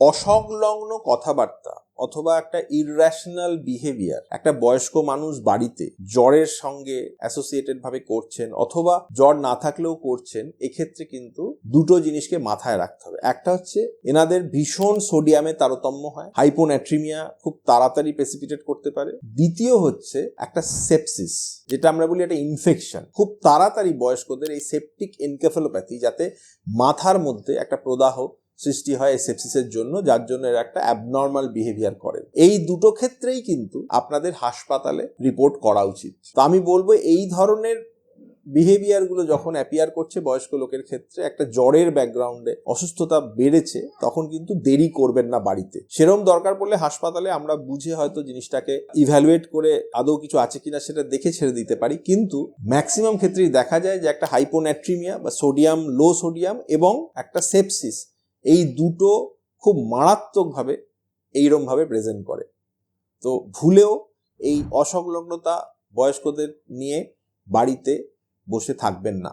অসংলগ্ন কথাবার্তা অথবা একটা ইররেশনাল বিহেভিয়ার একটা বয়স্ক মানুষ বাড়িতে জ্বরের সঙ্গে অ্যাসোসিয়েটেড ভাবে করছেন অথবা জ্বর না থাকলেও করছেন, এক্ষেত্রে কিন্তু দুটো জিনিসকে মাথায় রাখতে হবে। একটা হচ্ছে এনাদের ভীষণ সোডিয়ামে তারতম্য হয়, হাইপোন্যাট্রিমিয়া খুব তাড়াতাড়ি প্রেসিপিটেট করতে পারে। দ্বিতীয় হচ্ছে একটা সেপসিস, যেটা আমরা বলি একটা ইনফেকশন, খুব তাড়াতাড়ি বয়স্কদের এই সেপটিক এনকেফালোপ্যাথি, যাতে মাথার মধ্যে একটা প্রদাহ সৃষ্টি হয় এই সেপসিসের জন্য, যার জন্য এরা একটা অ্যাবনর্মাল বিহেভিয়ার করেন। এই দুটো ক্ষেত্রেই কিন্তু আপনাদের হাসপাতালে রিপোর্ট করা উচিত। তো আমি বলবো এই ধরনের বিহেভিয়ারগুলো যখন অ্যাপিয়ার করছে বয়স্ক লোকের ক্ষেত্রে, একটা জ্বরের ব্যাকগ্রাউন্ডে অসুস্থতা বেড়েছে, তখন কিন্তু দেরি করবেন না বাড়িতে। সেরকম দরকার পড়লে হাসপাতালে আমরা বুঝে হয়তো জিনিসটাকে ইভ্যালুয়েট করে আদৌ কিছু আছে কিনা সেটা দেখে ছেড়ে দিতে পারি, কিন্তু ম্যাক্সিমাম ক্ষেত্রেই দেখা যায় যে একটা হাইপোন্যাট্রিমিয়া বা সোডিয়াম, লো সোডিয়াম এবং একটা সেপসিস, এই দুটো খুব মারাত্মকভাবে এইরমভাবে প্রেজেন্ট করে। তো ভুলেও এই অসংলগ্নতা বয়স্কদের নিয়ে বাড়িতে বসে থাকবেন না।